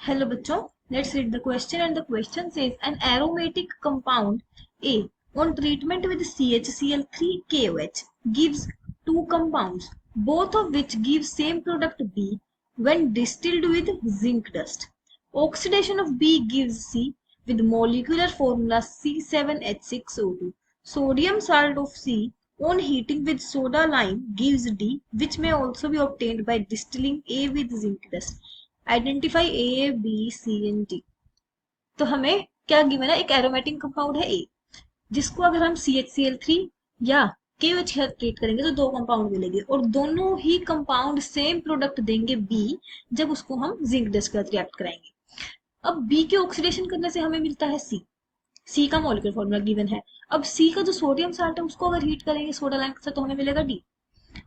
Hello बच्चों, let's read the question and the question says an aromatic compound A on treatment with CHCl3KOH gives two compounds, both of which give same product B when distilled with zinc dust. Oxidation of B gives C with molecular formula C7H6O2. Sodium salt of C on heating with soda lime gives D, which may also be obtained by distilling A with zinc dust. Identify A B C and D. तो हमें क्या given है, एक aromatic compound है ए, जिसको अगर हम CHCl3 या KOH के साथ ट्रीट करेंगे तो दो कंपाउंड मिलेंगे और दोनों ही कंपाउंड सेम प्रोडक्ट देंगे बी जब उसको हम जिंक डस्ट के साथ रिएक्ट कराएंगे। अब बी के ऑक्सीडेशन करने से हमें मिलता है सी, सी का मॉलिक्यूलर फॉर्मूला गिवन है। अब सी का जो सोडियम साल्ट है उसको अगर हीट करेंगे सोडा लाइम के साथ तो हमें मिलेगा डी।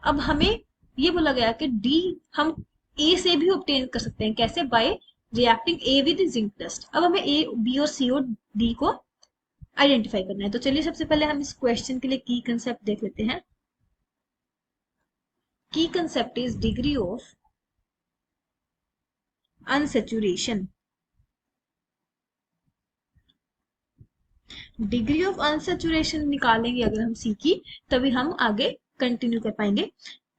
अब हमें ये बोला गया कि डी हम ए से भी ऑब्टेन कर सकते हैं, कैसे? Bye reacting A with zinc dust. अब हमें ए बी और सी और डी को आइडेंटिफाई करना है। तो चलिए सबसे पहले हम इस क्वेश्चन के लिए की कंसेप्ट देख लेते हैं। की concept is degree of unsaturation. Degree of unsaturation निकालेंगे अगर हम सी की, तभी हम आगे कंटिन्यू कर पाएंगे।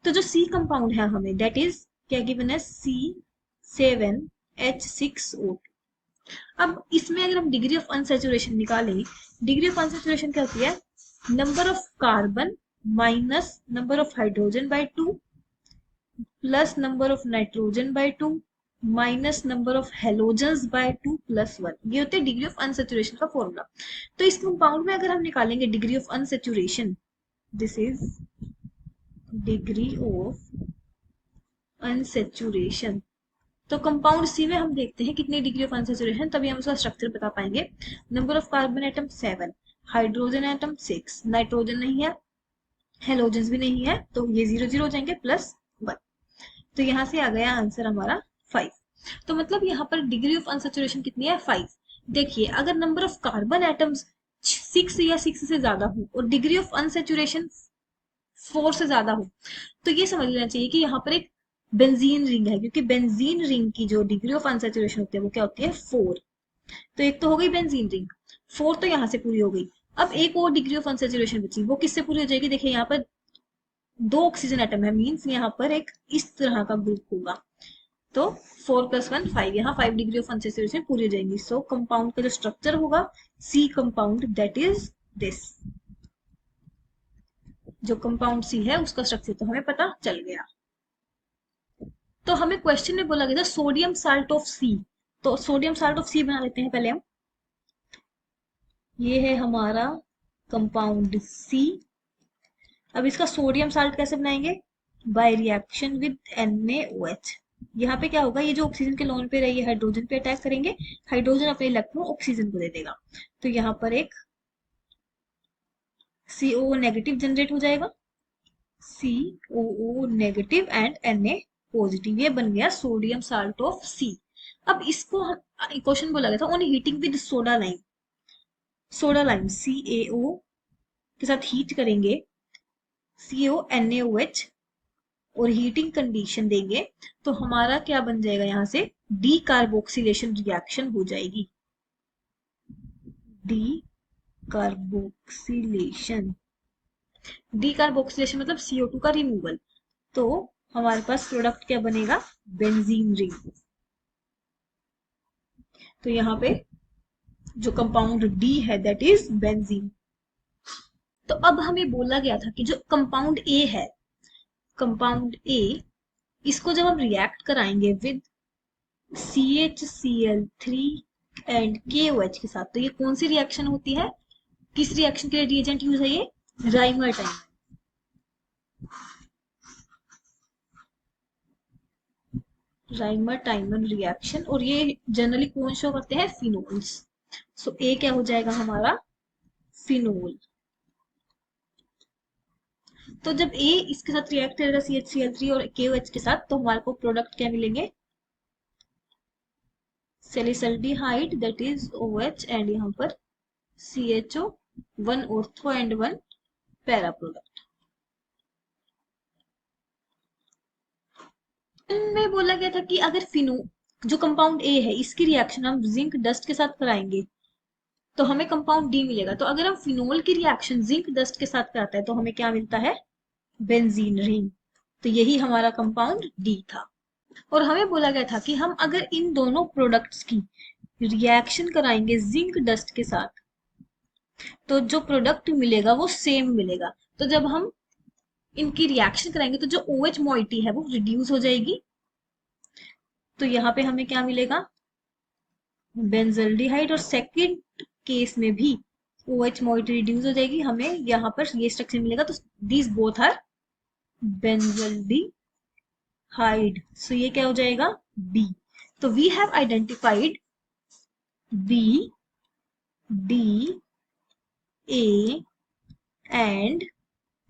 तो जो सी कंपाउंड है हमें दैट इज क्या गिवन है, C7H6O2। अब इसमें अगर हम डिग्री ऑफ अनसैचुरेशन निकालें, डिग्री ऑफ अनसैचुरेशन क्या होती है, number of carbon minus number of hydrogen by 2 plus number of nitrogen by 2 minus number of halogens by 2 plus 1। ये होते हैं डिग्री ऑफ अनसैचुरेशन का फॉर्मूला। तो इस कंपाउंड में अगर हम निकालेंगे degree of unsaturation, this is degree of unsaturation. तो कंपाउंड सी में हम देखते हैं कितनी डिग्री ऑफ अनसैचुरेशन, तभी हम उसका स्ट्रक्चर बता पाएंगे। Number of carbon atom 7, hydrogen atom 6, nitrogen नहीं है, हेलोजन भी नहीं है, तो ये 0 0 हो जाएंगे प्लस 1। तो यहाँ से आ गया आंसर हमारा 5। तो मतलब यहाँ पर डिग्री ऑफ अनसैचुरेशन कितनी है, 5। देखिए अगर नंबर ऑफ कार्बन एटम्स 6 या 6 से ज्यादा हो और डिग्री ऑफ अनसैचुरेशन 4 से ज्यादा हो, तो ये समझ लेना चाहिए कि यहाँ पर एक बेंजीन रिंग है, क्योंकि बेंजीन रिंग की जो डिग्री ऑफ अनसैचुरेशन होती है वो क्या होती है, 4। तो एक तो हो गई बेंजीन रिंग, 4 तो यहाँ से पूरी हो गई। अब एक और डिग्री ऑफ अनसैचुरेशन बची, वो किससे पूरी हो जाएगी? देखिए यहाँ पर 2 ऑक्सीजन एटम है, मीन्स यहाँ पर एक इस तरह का ग्रुप होगा, तो 4 + 1 5, यहाँ 5 डिग्री ऑफ अनसैचुरेशन पूरी हो जाएंगी। सो कंपाउंड का जो स्ट्रक्चर होगा C compound that is this. जो कंपाउंड सी है उसका स्ट्रक्चर तो हमें पता चल गया। तो हमें क्वेश्चन में बोला गया था सोडियम साल्ट ऑफ सी, तो सोडियम साल्ट ऑफ सी बना लेते हैं पहले हम। ये है हमारा कंपाउंड सी। अब इसका सोडियम साल्ट कैसे बनाएंगे, बाय रिएक्शन विद NaOH। यहाँ पे क्या होगा, ये जो ऑक्सीजन के लोन पे रही है हाइड्रोजन पे अटैक करेंगे, हाइड्रोजन अपने इलेक्ट्रॉन ऑक्सीजन को दे देगा, तो यहाँ पर एक COO नेगेटिव जनरेट हो जाएगा, COO negative and Na positive. ये बन गया सोडियम साल्ट ऑफ सी। अब इसको क्वेश्चन बोला गया था on heating with soda lime, soda lime CaO के साथ हीट करेंगे, CONaOH, और हीटिंग कंडीशन देंगे तो हमारा क्या बन जाएगा, यहाँ से डी कार्बोक्सिलेशन रिएक्शन हो जाएगी। डी कार्बोक्सिलेशन, डी कार्बोक्सिलेशन मतलब CO2 का रिमूवल। तो हमारे पास प्रोडक्ट क्या बनेगा, बेंजीन रिंग। तो यहाँ पे जो कंपाउंड डी है दैट इज बेंजीन। तो अब हमें बोला गया था कि जो कंपाउंड ए है, कंपाउंड ए, इसको जब हम रिएक्ट कराएंगे विद CHCl3 एंड KOH के साथ, तो ये कौन सी रिएक्शन होती है, किस रिएक्शन के लिए रिएजेंट यूज है, ये Rymer timer. Rymer timer reaction, और ये जनरली कौन शो करते हैं, फिनोल्स। सो ए क्या हो जाएगा हमारा, फिनोल। तो जब ए इसके साथ रिएक्ट करेगा CHCl3 और KOH के साथ, तो हमारे को प्रोडक्ट क्या मिलेंगे, सैलिसल्डिहाइड दैट इज OH, एंड यहाँ पर CHO, 1 ortho and 1 para product. में बोला गया था कि अगर जो कंपाउंड ए है इसकी रिएक्शन हम जिंक डस्ट के साथ कराएंगे तो हमें कंपाउंड डी मिलेगा। तो अगर हम फिनोल की रिएक्शन जिंक डस्ट के साथ कराते हैं तो हमें क्या मिलता है, बेंजीन रिंग। तो यही हमारा कंपाउंड डी था। और हमें बोला गया था कि हम अगर इन दोनों प्रोडक्ट्स की रिएक्शन कराएंगे जिंक डस्ट के साथ तो जो प्रोडक्ट मिलेगा वो सेम मिलेगा। तो जब हम इनकी रिएक्शन कराएंगे तो जो OH मॉइटी है वो रिड्यूस हो जाएगी। तो यहाँ पे हमें क्या मिलेगा, बेंजल्डिहाइड। और सेकंड केस में भी OH मॉइटी रिड्यूस हो जाएगी, हमें यहाँ पर ये स्ट्रक्चर मिलेगा। तो these both are benzaldehyde. So ये क्या हो जाएगा, बी। तो we have identified B, D, A and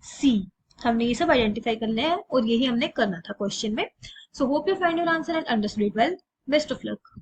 C. हमने ये सब आइडेंटिफाई करना है और यही हमने करना था क्वेश्चन में। So hope you find your answer and understood it well. Best of luck.